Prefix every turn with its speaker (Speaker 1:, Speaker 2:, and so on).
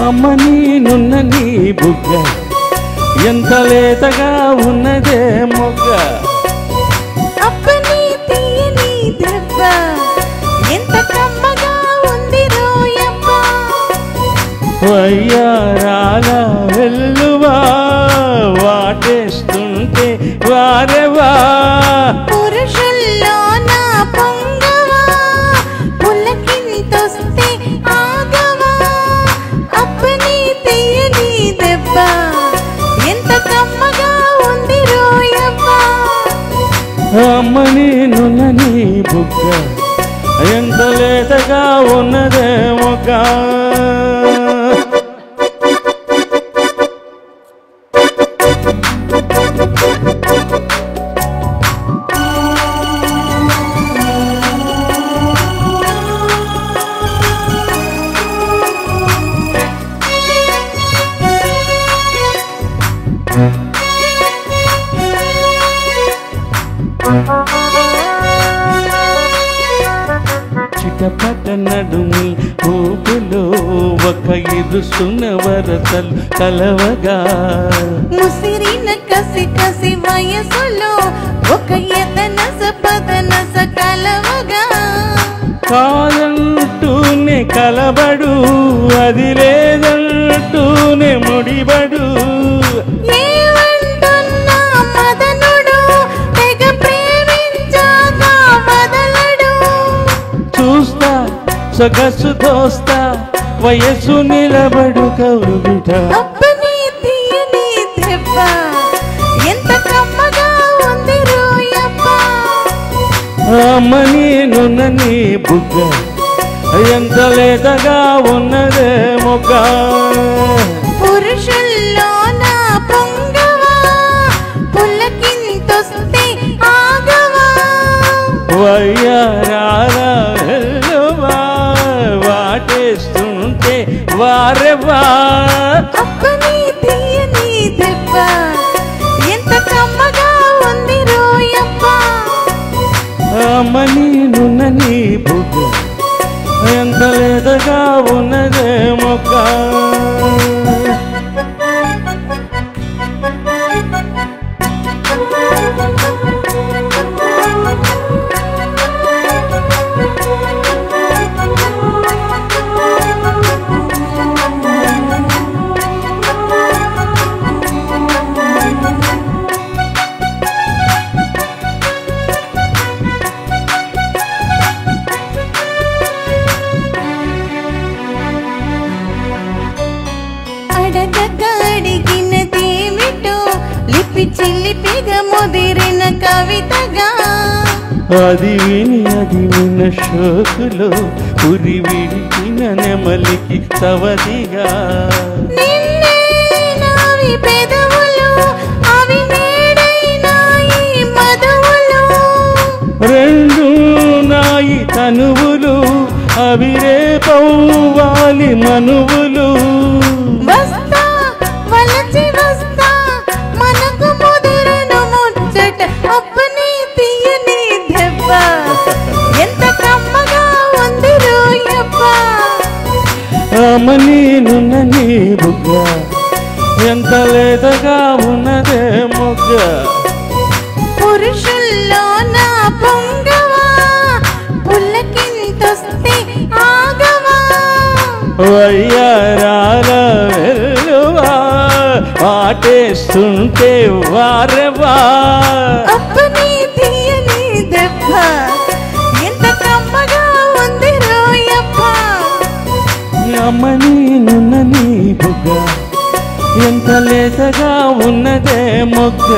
Speaker 1: అమ్మని నున్న నీ బుగ్గ ఎంత లేతగా ఉన్నదే మొగ్గ
Speaker 2: అప్పని తీయని దెబ్బ ఎంత కమ్మగా ఉంది రోయమ్మ
Speaker 1: వయ్యారాల వెల్లువా వాటేస్తుంటే వారెవా
Speaker 2: పురుషుల్లో నా పొంగవా పులకింతొస్తే ఆగవా అప్పని తీయని దెబ్బ ఎంత కమ్మగా ఉంది రోయమ్మ
Speaker 1: అమ్మని నున్న నీ బుగ్గ ఎంత లేతగా ఉన్నదే మొగ్గ చిటపట నడుమి ఊపులో ఒక ఇరుసున వరసలు కలవగా
Speaker 2: ముసిరిన కసి కసి వయసులో ఒక ఎతనస పదనస కలవగా
Speaker 1: కాదంటూనే కలబడు అది లేదంటూనే ముడిబడు
Speaker 2: ఏమంటున్నా మదనుడు తెగ ప్రేమించాక వదలడు
Speaker 1: చూస్తా సొగసు దోస్తా వయసు నిలబడు కౌగిట
Speaker 2: అప్పని తీయని దెబ్బ ఎంత కమ్మగా ఉంది రోయమ్మ
Speaker 1: అమ్మని నున్న నీ బుగ్గ ఎంత లేతగా ఉన్నదే మొగ్గ
Speaker 2: పురుషుల్లో నా పొంగవా పులకింతొస్తే ఆగవా
Speaker 1: వయ్యారాల వెల్లువా వాటేస్తుంటే వారెవా
Speaker 2: అప్పని తీయని దెబ్బ ఎంత కమ్మగా ఉంది రోయమ్మ
Speaker 1: అమ్మని నున్న నీ బుగ్గ ఎంత లేతగా ఉన్నదే మొగ్గ
Speaker 2: అడిగినదేమిటో లిపి చిలిపిగా ముదిరిన కవితగా
Speaker 1: అది విన్న షోకులో ఉరి విడిచిన నెమలికి సవదిగా
Speaker 2: నిన్నే నావి పెదవులు అవి నేడైనాయి మధువులు
Speaker 1: రెండు నాయి తనువులు అవి రేపవ్వాలి మనువులు
Speaker 2: వస్తా వలచి వస్తా మనకు ముదిరను ముచ్చట అప్పని తీయని దెబ్బ ఎంత కమ్మగా ఉంది రోయమ్మ
Speaker 1: అమ్మని నున్న నీ బుగ్గ ఎంత లేతగా ఉన్నదే మొగ్గ
Speaker 2: పురుషుల్లో నా పొంగవా పులకింతొస్తే ఆగవా
Speaker 1: వయ్యారాల వెల్లువా వాటేస్తుంటే వారెవా
Speaker 2: అప్పని తీయని దెబ్బ ఎంత కమ్మగా ఉంది రోయమ్మ
Speaker 1: అమ్మని నున్న నీ బుగ్గ ఎంత లేతగా ఉన్నదే మొగ్గ